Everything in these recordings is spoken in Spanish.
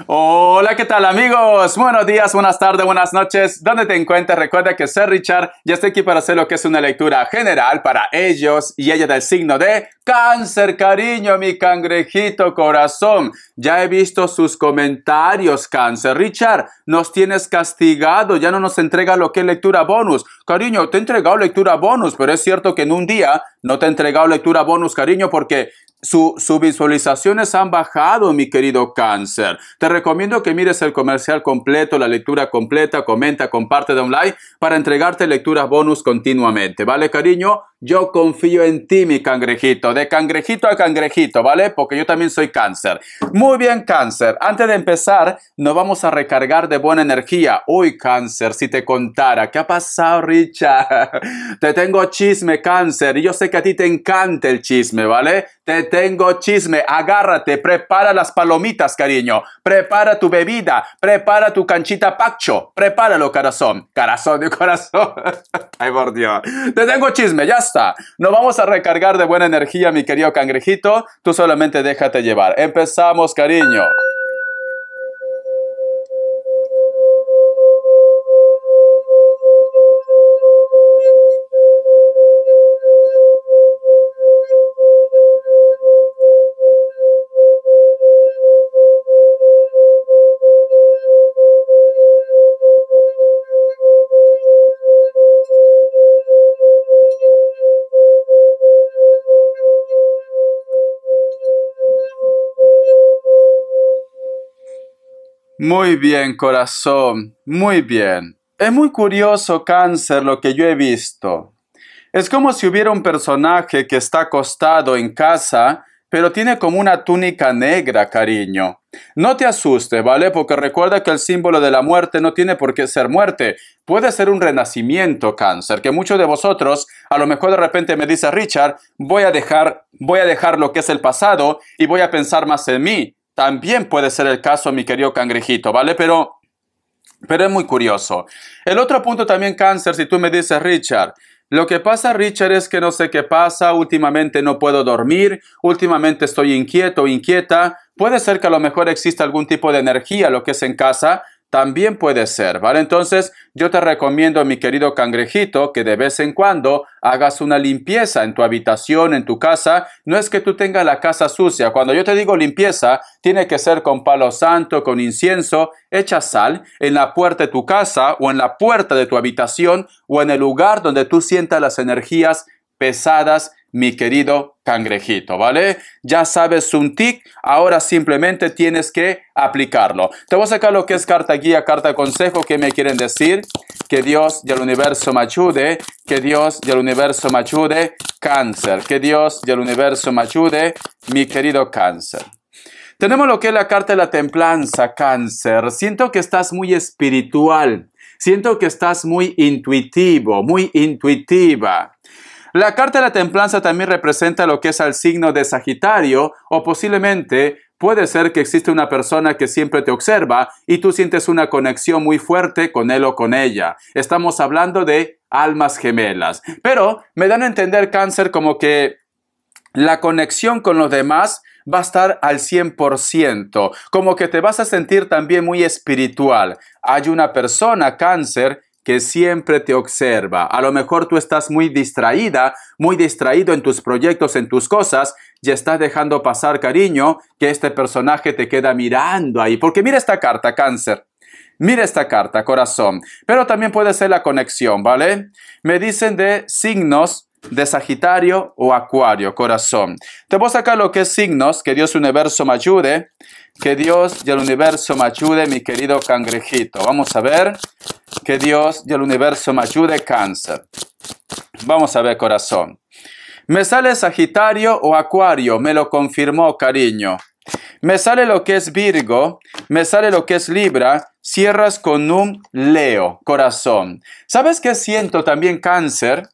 Hola, ¿qué tal amigos? Buenos días, buenas tardes, buenas noches. ¿Dónde te encuentras? Recuerda que soy Richard y estoy aquí para hacer lo que es una lectura general para ellos y ella del signo de Cáncer, cariño, mi cangrejito corazón. Ya he visto sus comentarios, Cáncer. Richard, nos tienes castigado, ya no nos entrega lo que es lectura bonus. Cariño, te he entregado lectura bonus, pero es cierto que en un día no te he entregado lectura bonus, cariño, porque sus visualizaciones han bajado, mi querido Cáncer. Te recomiendo que mires el comercial completo, la lectura completa, comenta, comparte, da un like para entregarte lecturas bonus continuamente, ¿vale, cariño? Yo confío en ti, mi cangrejito, de cangrejito a cangrejito, ¿vale? Porque yo también soy Cáncer. Muy bien, Cáncer. Antes de empezar, nos vamos a recargar de buena energía. Uy, Cáncer, si te contara, ¿qué ha pasado, Richard? Te tengo chisme, Cáncer, y yo sé que a ti te encanta el chisme, ¿vale? Te tengo chisme, agárrate, prepara las palomitas, cariño, prepara tu bebida, prepara tu canchita pacho, prepáralo, corazón, corazón de corazón. Ay, por Dios, te tengo chisme, ya está. Nos vamos a recargar de buena energía, mi querido cangrejito, tú solamente déjate llevar. Empezamos, cariño. Muy bien, corazón, muy bien. Es muy curioso, Cáncer, lo que yo he visto. Es como si hubiera un personaje que está acostado en casa, pero tiene como una túnica negra, cariño. No te asustes, ¿vale? Porque recuerda que el símbolo de la muerte no tiene por qué ser muerte. Puede ser un renacimiento, Cáncer, que muchos de vosotros, a lo mejor de repente me dice, Richard, voy a dejar lo que es el pasado y voy a pensar más en mí. También puede ser el caso, mi querido cangrejito, ¿vale? Pero es muy curioso. El otro punto también, Cáncer, si tú me dices, Richard, lo que pasa, Richard, es que no sé qué pasa, últimamente no puedo dormir, últimamente estoy inquieto o inquieta, puede ser que a lo mejor exista algún tipo de energía, lo que es en casa, también puede ser, ¿vale? Entonces, yo te recomiendo, mi querido cangrejito, que de vez en cuando hagas una limpieza en tu habitación, en tu casa. No es que tú tengas la casa sucia. Cuando yo te digo limpieza, tiene que ser con palo santo, con incienso. Echa sal en la puerta de tu casa o en la puerta de tu habitación o en el lugar donde tú sientas las energías pesadas, mi querido cangrejito, ¿vale? Ya sabes un tic, ahora simplemente tienes que aplicarlo. Te voy a sacar lo que es carta guía, carta consejo. ¿Qué me quieren decir? Que Dios y el universo me ayude, que Dios y el universo me ayude, Cáncer, que Dios y el universo me ayude, mi querido Cáncer. Tenemos lo que es la carta de la templanza, Cáncer. Siento que estás muy espiritual, siento que estás muy intuitivo, muy intuitiva. La carta de la templanza también representa lo que es al signo de Sagitario, o posiblemente puede ser que existe una persona que siempre te observa y tú sientes una conexión muy fuerte con él o con ella. Estamos hablando de almas gemelas. Pero me dan a entender, Cáncer, como que la conexión con los demás va a estar al 100%, como que te vas a sentir también muy espiritual. Hay una persona, Cáncer, que siempre te observa. A lo mejor tú estás muy distraída, muy distraído en tus proyectos, en tus cosas, y estás dejando pasar, cariño, que este personaje te queda mirando ahí. Porque mira esta carta, Cáncer. Mira esta carta, corazón. Pero también puede ser la conexión, ¿vale? Me dicen de signos de Sagitario o Acuario, corazón. Te voy a sacar lo que es signos, que Dios universo me ayude, que Dios y el universo me ayude, mi querido cangrejito. Vamos a ver, que Dios y el universo me ayude, Cáncer. Vamos a ver, corazón. Me sale Sagitario o Acuario, me lo confirmó, cariño. Me sale lo que es Virgo, me sale lo que es Libra, cierras con un Leo, corazón. ¿Sabes qué siento también, Cáncer?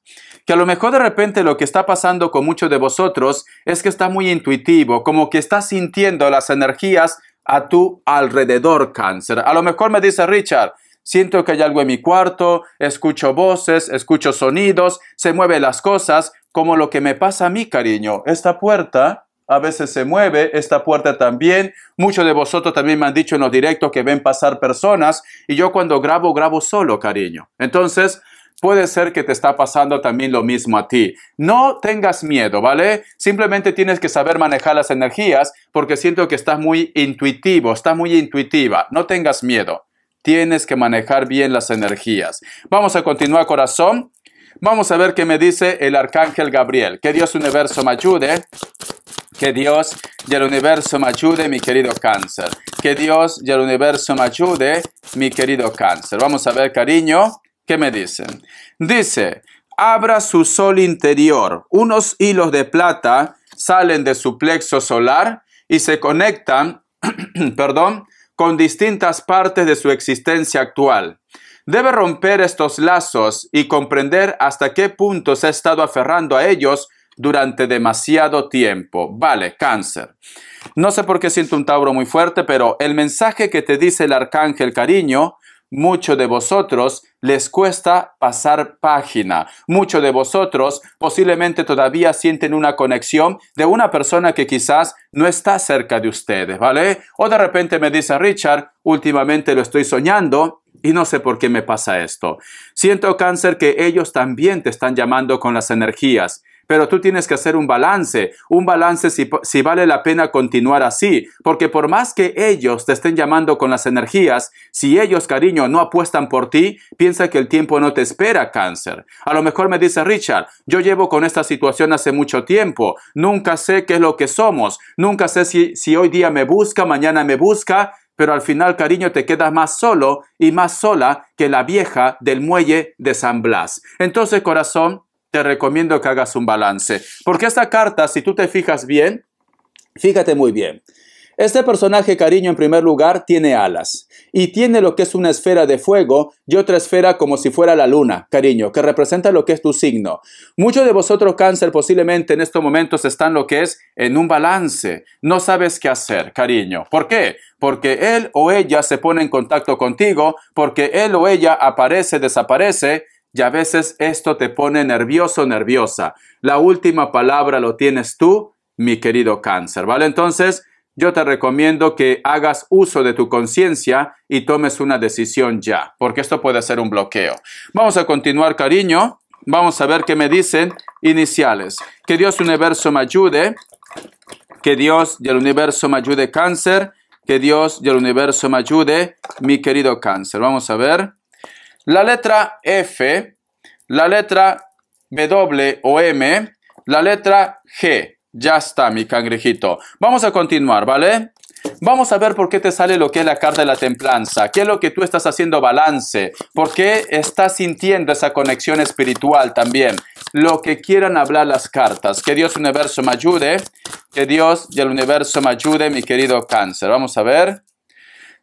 Que a lo mejor de repente lo que está pasando con muchos de vosotros es que está muy intuitivo, como que estás sintiendo las energías a tu alrededor, Cáncer. A lo mejor me dice Richard, siento que hay algo en mi cuarto, escucho voces, escucho sonidos, se mueven las cosas, como lo que me pasa a mí, cariño. Esta puerta a veces se mueve, esta puerta también. Muchos de vosotros también me han dicho en los directos que ven pasar personas y yo cuando grabo solo, cariño. Entonces, puede ser que te está pasando también lo mismo a ti. No tengas miedo, ¿vale? Simplemente tienes que saber manejar las energías porque siento que estás muy intuitivo, estás muy intuitiva. No tengas miedo. Tienes que manejar bien las energías. Vamos a continuar, corazón. Vamos a ver qué me dice el arcángel Gabriel. Que Dios universo me ayude. Que Dios y el universo me ayude, mi querido Cáncer. Que Dios y el universo me ayude, mi querido Cáncer. Vamos a ver, cariño, ¿qué me dicen? Dice, abra su sol interior. Unos hilos de plata salen de su plexo solar y se conectan, con distintas partes de su existencia actual. Debe romper estos lazos y comprender hasta qué punto se ha estado aferrando a ellos durante demasiado tiempo. Vale, Cáncer. No sé por qué siento un Tauro muy fuerte, pero el mensaje que te dice el arcángel, cariño, muchos de vosotros les cuesta pasar página. Muchos de vosotros posiblemente todavía sienten una conexión de una persona que quizás no está cerca de ustedes, ¿vale? O de repente me dice, Richard, últimamente lo estoy soñando y no sé por qué me pasa esto. Siento, Cáncer, que ellos también te están llamando con las energías. Pero tú tienes que hacer un balance si vale la pena continuar así, porque por más que ellos te estén llamando con las energías, si ellos, cariño, no apuestan por ti, piensa que el tiempo no te espera, Cáncer. A lo mejor me dice, Richard, yo llevo con esta situación hace mucho tiempo, nunca sé qué es lo que somos, nunca sé si hoy día me busca, mañana me busca, pero al final, cariño, te quedas más solo y más sola que la vieja del muelle de San Blas. Entonces, corazón, te recomiendo que hagas un balance. Porque esta carta, si tú te fijas bien, fíjate muy bien. Este personaje, cariño, en primer lugar, tiene alas. Y tiene lo que es una esfera de fuego y otra esfera como si fuera la luna, cariño, que representa lo que es tu signo. Muchos de vosotros, Cáncer, posiblemente en estos momentos están lo que es en un balance. No sabes qué hacer, cariño. ¿Por qué? Porque él o ella se pone en contacto contigo, porque él o ella aparece, desaparece, y a veces esto te pone nervioso, nerviosa. La última palabra lo tienes tú, mi querido Cáncer, ¿vale? Entonces, yo te recomiendo que hagas uso de tu conciencia y tomes una decisión ya, porque esto puede ser un bloqueo. Vamos a continuar, cariño. Vamos a ver qué me dicen iniciales. Que Dios universo me ayude. Que Dios y el universo me ayude, Cáncer. Que Dios y el universo me ayude, mi querido Cáncer. Vamos a ver. La letra F, la letra W o M, la letra G. Ya está, mi cangrejito. Vamos a continuar, ¿vale? Vamos a ver por qué te sale lo que es la carta de la templanza. ¿Qué es lo que tú estás haciendo balance? ¿Por qué estás sintiendo esa conexión espiritual también? Lo que quieran hablar las cartas. Que Dios universo me ayude. Que Dios y el universo me ayude, mi querido Cáncer. Vamos a ver.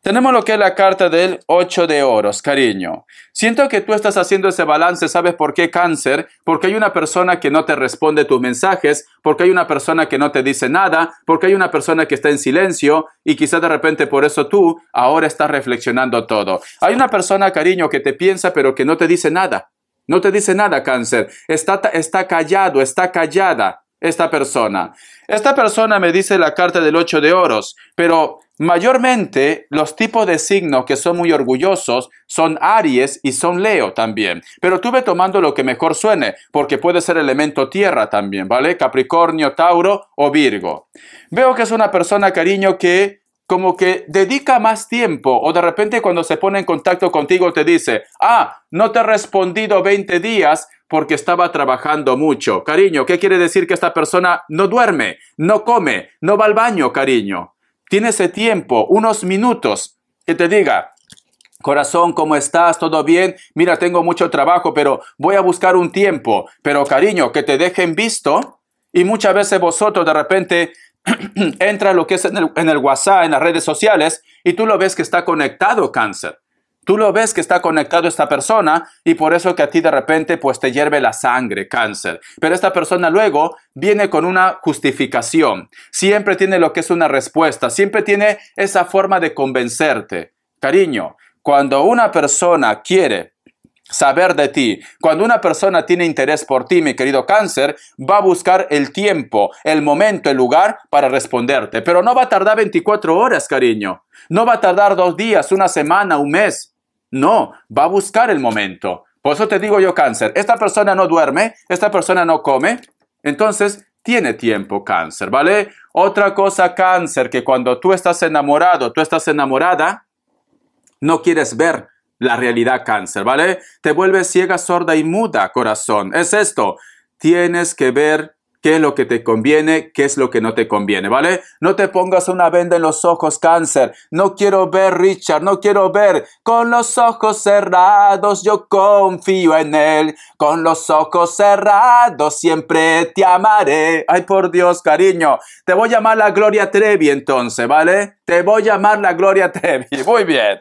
Tenemos lo que es la carta del 8 de oros, cariño. Siento que tú estás haciendo ese balance, ¿sabes por qué, Cáncer? Porque hay una persona que no te responde tus mensajes, porque hay una persona que no te dice nada, porque hay una persona que está en silencio y quizás de repente por eso tú ahora estás reflexionando todo. Hay una persona, cariño, que te piensa pero que no te dice nada. No te dice nada, Cáncer. Está callado, está callada esta persona. Esta persona me dice la carta del 8 de oros, pero mayormente los tipos de signos que son muy orgullosos son Aries y son Leo también. Pero tú ve tomando lo que mejor suene, porque puede ser elemento tierra también, ¿vale? Capricornio, Tauro o Virgo. Veo que es una persona, cariño, que como que dedica más tiempo o de repente cuando se pone en contacto contigo te dice, no te he respondido 20 días porque estaba trabajando mucho. Cariño, ¿qué quiere decir? Que esta persona no duerme, no come, no va al baño, cariño. Tiene ese tiempo, unos minutos, que te diga, corazón, ¿cómo estás? ¿Todo bien? Mira, tengo mucho trabajo, pero voy a buscar un tiempo. Pero, cariño, que te dejen visto. Y muchas veces vosotros de repente entra lo que es en el WhatsApp, en las redes sociales, y tú lo ves que está conectado, Cáncer. Tú lo ves que está conectado esta persona y por eso que a ti de repente pues te hierve la sangre, Cáncer. Pero esta persona luego viene con una justificación. Siempre tiene lo que es una respuesta. Siempre tiene esa forma de convencerte. Cariño, cuando una persona quiere saber de ti. Cuando una persona tiene interés por ti, mi querido cáncer, va a buscar el tiempo, el momento, el lugar para responderte. Pero no va a tardar 24 horas, cariño. No va a tardar 2 días, una semana, un mes. No, va a buscar el momento. Por eso te digo yo, cáncer, esta persona no duerme, esta persona no come, entonces tiene tiempo, cáncer, ¿vale? Otra cosa, cáncer, que cuando tú estás enamorado, tú estás enamorada, no quieres ver la realidad, cáncer, ¿vale? Te vuelves ciega, sorda y muda, corazón. Es esto. Tienes que ver qué es lo que te conviene, qué es lo que no te conviene, ¿vale? No te pongas una venda en los ojos, cáncer. No quiero ver, Richard, no quiero ver. Con los ojos cerrados yo confío en él. Con los ojos cerrados siempre te amaré. Ay, por Dios, cariño. Te voy a llamar la Gloria Trevi entonces, ¿vale? Te voy a llamar la Gloria Trevi. Muy bien.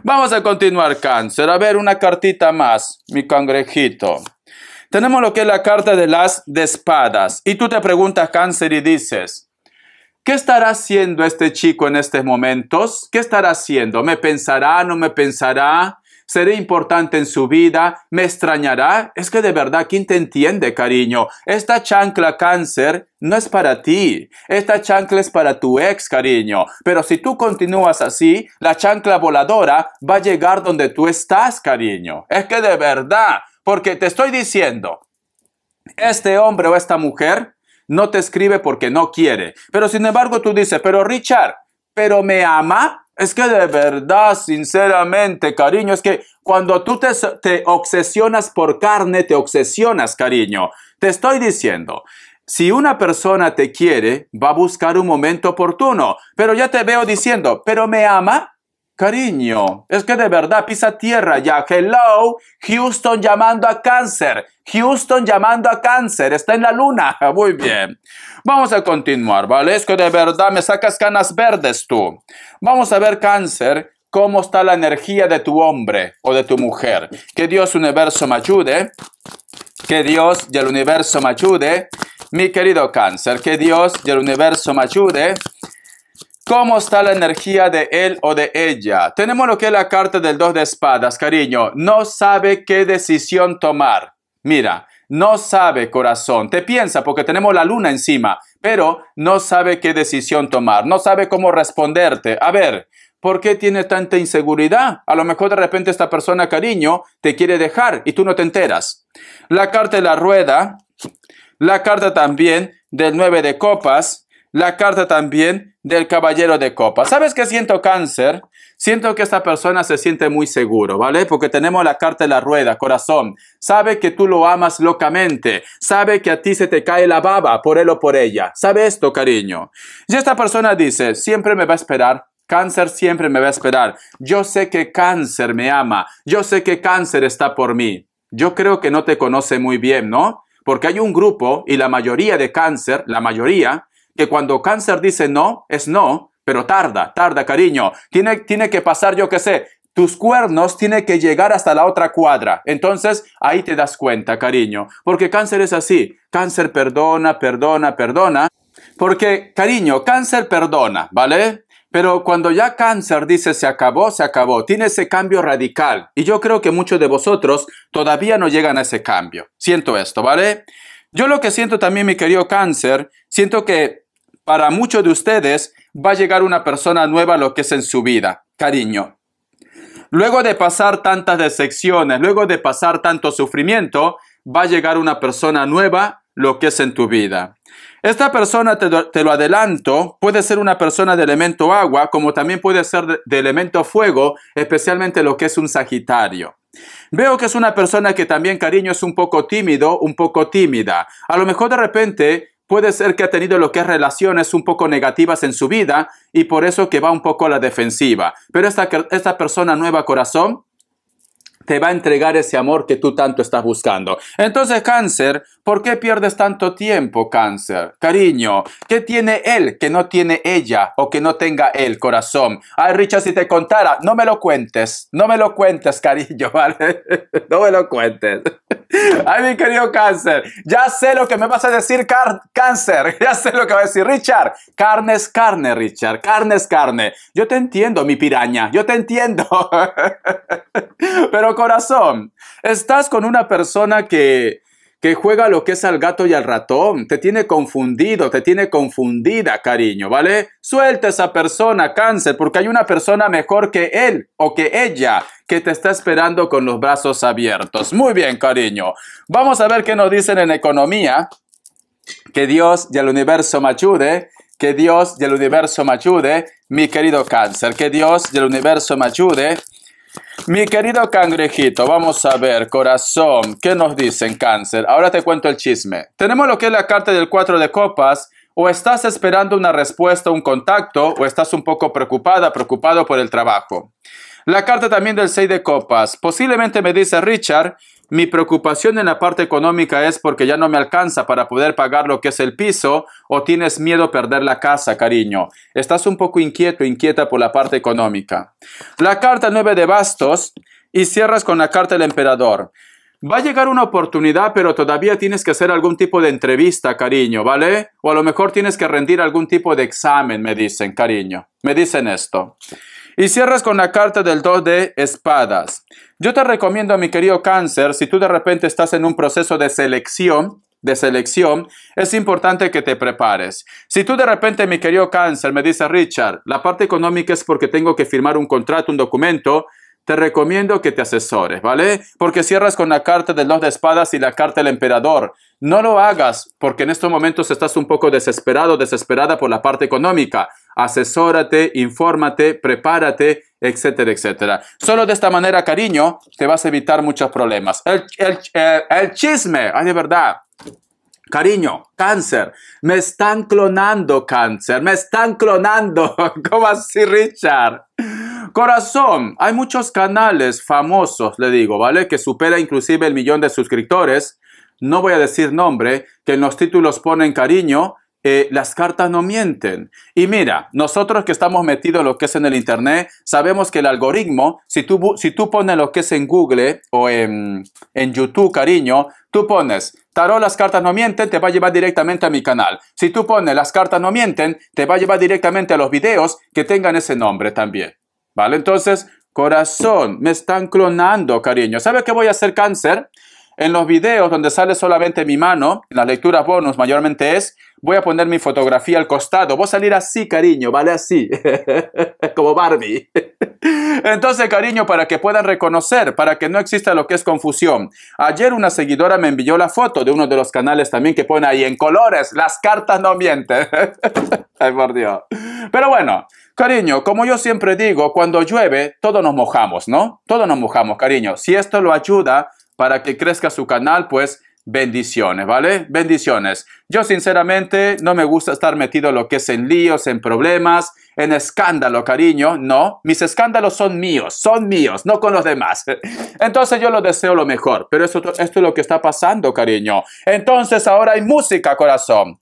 Vamos a continuar, cáncer. A ver, una cartita más, mi cangrejito. Tenemos lo que es la carta de las de espadas. Y tú te preguntas, cáncer, y dices, ¿qué estará haciendo este chico en estos momentos? ¿Qué estará haciendo? ¿Me pensará? ¿No me pensará? ¿Seré importante en su vida? ¿Me extrañará? Es que de verdad, ¿quién te entiende, cariño? Esta chancla, cáncer, no es para ti. Esta chancla es para tu ex, cariño. Pero si tú continúas así, la chancla voladora va a llegar donde tú estás, cariño. Es que de verdad, porque te estoy diciendo, este hombre o esta mujer no te escribe porque no quiere. Pero sin embargo tú dices, pero Richard, ¿pero me ama? Es que de verdad, sinceramente, cariño, es que cuando tú te obsesionas por carne, te obsesionas, cariño. Te estoy diciendo, si una persona te quiere, va a buscar un momento oportuno. Pero ya te veo diciendo, ¿pero me ama? Cariño, es que de verdad pisa tierra ya. Hello, Houston llamando a cáncer. Houston llamando a cáncer. Está en la luna. Muy bien. Vamos a continuar, ¿vale? Es que de verdad me sacas canas verdes tú. Vamos a ver, cáncer, cómo está la energía de tu hombre o de tu mujer. Que Dios universo me ayude. Que Dios y el universo me ayude. Mi querido cáncer, que Dios y el universo me ayude. ¿Cómo está la energía de él o de ella? Tenemos lo que es la carta del 2 de espadas, cariño. No sabe qué decisión tomar. Mira, no sabe, corazón. Te piensa porque tenemos la luna encima, pero no sabe qué decisión tomar. No sabe cómo responderte. A ver, ¿por qué tiene tanta inseguridad? A lo mejor de repente esta persona, cariño, te quiere dejar y tú no te enteras. La carta de la rueda, la carta también del 9 de copas, la carta también del caballero de copas. ¿Sabes qué siento, cáncer? Siento que esta persona se siente muy seguro, ¿vale? Porque tenemos la carta de la rueda, corazón. Sabe que tú lo amas locamente. Sabe que a ti se te cae la baba por él o por ella. ¿Sabe esto, cariño? Y esta persona dice, siempre me va a esperar. Cáncer siempre me va a esperar. Yo sé que cáncer me ama. Yo sé que cáncer está por mí. Yo creo que no te conoce muy bien, ¿no? Porque hay un grupo y la mayoría de cáncer, la mayoría, que cuando cáncer dice no, es no, pero tarda, cariño. Tiene que pasar, yo qué sé, tus cuernos tienen que llegar hasta la otra cuadra. Entonces, ahí te das cuenta, cariño. Porque cáncer es así. Cáncer perdona. Porque, cariño, cáncer perdona, ¿vale? Pero cuando ya cáncer dice se acabó, tiene ese cambio radical. Y yo creo que muchos de vosotros todavía no llegan a ese cambio. Siento esto, ¿vale? Yo lo que siento también, mi querido cáncer, siento que para muchos de ustedes va a llegar una persona nueva a lo que es en su vida, cariño. Luego de pasar tantas decepciones, luego de pasar tanto sufrimiento, va a llegar una persona nueva lo que es en tu vida. Esta persona, te lo adelanto, puede ser una persona de elemento agua, como también puede ser de elemento fuego, especialmente lo que es un Sagitario. Veo que es una persona que también, cariño, es un poco tímido, un poco tímida. A lo mejor de repente puede ser que ha tenido lo que es relaciones un poco negativas en su vida y por eso que va un poco a la defensiva. Pero esta persona nueva, corazón, te va a entregar ese amor que tú tanto estás buscando. Entonces, cáncer, ¿por qué pierdes tanto tiempo, cáncer? Cariño, ¿qué tiene él que no tiene ella o que no tenga él, corazón? Ay, Richard, si te contara, no me lo cuentes, cariño, ¿vale? No me lo cuentes. Ay, mi querido cáncer, ya sé lo que me vas a decir, cáncer, ya sé lo que va a decir, Richard. Carne es carne, Richard, carne es carne. Yo te entiendo, mi piraña, yo te entiendo. Pero Pero corazón, estás con una persona que juega lo que es al gato y al ratón. Te tiene confundido, te tiene confundida, cariño, ¿vale? Suelta a esa persona, Cáncer, porque hay una persona mejor que él o que ella que te está esperando con los brazos abiertos. Muy bien, cariño. Vamos a ver qué nos dicen en economía. Que Dios y el universo me ayude. Que Dios y el universo me ayude, mi querido Cáncer. Que Dios y el universo me ayude. Mi querido cangrejito, vamos a ver, corazón, ¿qué nos dicen, Cáncer? Ahora te cuento el chisme. Tenemos lo que es la carta del 4 de copas. O estás esperando una respuesta, un contacto, o estás un poco preocupado por el trabajo. La carta también del 6 de copas. Posiblemente me dice Richard, mi preocupación en la parte económica es porque ya no me alcanza para poder pagar lo que es el piso, o tienes miedo a perder la casa, cariño. Estás un poco inquieta por la parte económica. La carta 9 de bastos y cierras con la carta del emperador. Va a llegar una oportunidad, pero todavía tienes que hacer algún tipo de entrevista, cariño, ¿vale? O a lo mejor tienes que rendir algún tipo de examen, me dicen, cariño. Me dicen esto. Y cierras con la carta del 2 de espadas. Yo te recomiendo, mi querido Cáncer, si tú de repente estás en un proceso de selección, es importante que te prepares. Si tú de repente, mi querido Cáncer, me dice Richard, la parte económica es porque tengo que firmar un contrato, un documento, te recomiendo que te asesores, ¿vale? Porque cierras con la carta del 2 de espadas y la carta del emperador. No lo hagas porque en estos momentos estás un poco desesperada por la parte económica. Asesórate, infórmate, prepárate, etcétera, etcétera. Solo de esta manera, cariño, te vas a evitar muchos problemas. El chisme, ay, de verdad. Cariño, Cáncer, me están clonando, Cáncer, me están clonando. ¿Cómo así, Richard? Corazón, hay muchos canales famosos, le digo, ¿vale? Que supera inclusive el 1.000.000 de suscriptores. No voy a decir nombre, que en los títulos ponen cariño. Las cartas no mienten. Y mira, nosotros que estamos metidos en lo que es en el internet, sabemos que el algoritmo, si tú pones lo que es en Google o en YouTube, cariño, tú pones tarot, las cartas no mienten, te va a llevar directamente a mi canal. Si tú pones las cartas no mienten, te va a llevar directamente a los videos que tengan ese nombre también. ¿Vale? Entonces, corazón, me están clonando, cariño. ¿Sabe qué voy a hacer, Cáncer? En los videos donde sale solamente mi mano, en las lecturas bonus mayormente voy a poner mi fotografía al costado. Voy a salir así, cariño, ¿vale? Así, como Barbie. Entonces, cariño, para que puedan reconocer, para que no exista lo que es confusión. Ayer una seguidora me envió la foto de uno de los canales también que pone ahí en colores, las cartas no mienten. Ay, por Dios. Pero bueno, cariño, como yo siempre digo, cuando llueve, todos nos mojamos, ¿no? Todos nos mojamos, cariño. Si esto lo ayuda para que crezca su canal, pues bendiciones, ¿vale? Bendiciones. Yo sinceramente no me gusta estar metido en lo que es en líos, en problemas, en escándalo, cariño. No, mis escándalos son míos, no con los demás. Entonces yo lo deseo lo mejor, pero esto es lo que está pasando, cariño. Entonces ahora hay música, corazón.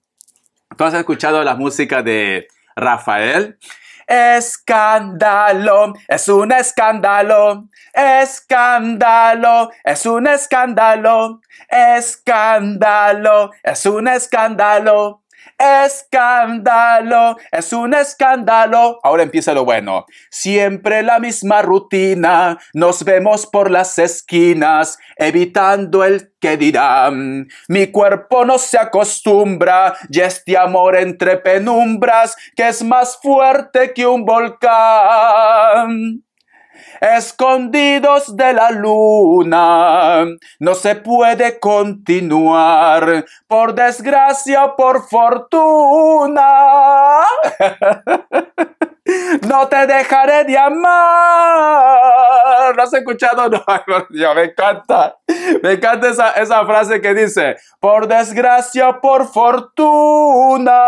¿Tú has escuchado la música de Rafael? Escándalo, es un escándalo. Escándalo, es un escándalo. Escándalo, es un escándalo. Escándalo, es un escándalo. Ahora empieza lo bueno. Siempre la misma rutina, nos vemos por las esquinas, evitando el que dirán. Mi cuerpo no se acostumbra, y este amor entre penumbras, que es más fuerte que un volcán. Escondidos de la luna, no se puede continuar, por desgracia o por fortuna. No te dejaré de amar. ¿Lo has escuchado? No, Dios, me encanta. Me encanta esa frase que dice, por desgracia o por fortuna.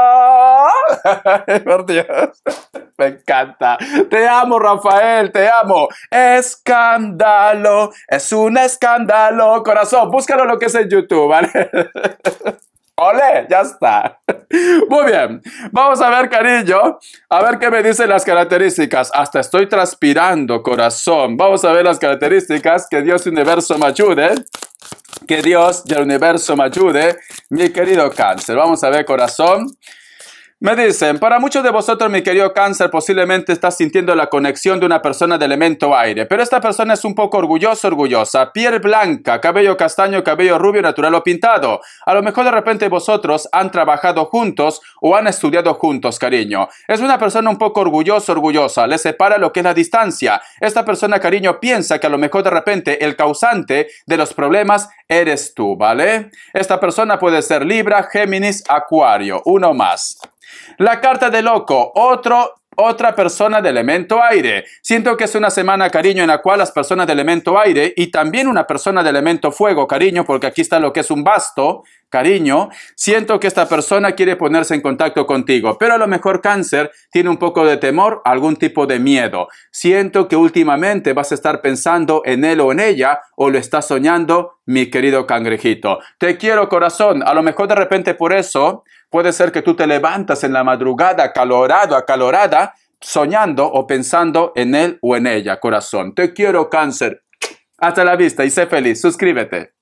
Por Dios. Me encanta. Te amo, Rafael, te amo. Escándalo, es un escándalo. Corazón, búscalo lo que es en YouTube, ¿vale? ¡Ole! Ya está. Muy bien. Vamos a ver, cariño. A ver qué me dicen las características. Hasta estoy transpirando, corazón. Vamos a ver las características. Que Dios y el universo me ayude. Que Dios y el universo me ayude. Mi querido Cáncer. Vamos a ver, corazón. Me dicen, para muchos de vosotros, mi querido Cáncer, posiblemente estás sintiendo la conexión de una persona de elemento aire, pero esta persona es un poco orgullosa, piel blanca, cabello castaño, cabello rubio, natural o pintado. A lo mejor de repente vosotros han trabajado juntos o han estudiado juntos, cariño. Es una persona un poco orgullosa, le separa lo que es la distancia. Esta persona, cariño, piensa que a lo mejor de repente el causante de los problemas eres tú, ¿vale? Esta persona puede ser Libra, Géminis, Acuario, uno más. La carta de loco, otra persona de elemento aire. Siento que es una semana, cariño, en la cual las personas de elemento aire y también una persona de elemento fuego, cariño, porque aquí está lo que es un basto, cariño. Siento que esta persona quiere ponerse en contacto contigo, pero a lo mejor Cáncer tiene un poco de temor, algún tipo de miedo. Siento que últimamente vas a estar pensando en él o en ella, o lo estás soñando, mi querido cangrejito. Te quiero, corazón. A lo mejor de repente por eso puede ser que tú te levantas en la madrugada acalorada, soñando o pensando en él o en ella, corazón. Te quiero, Cáncer. Hasta la vista y sé feliz. Suscríbete.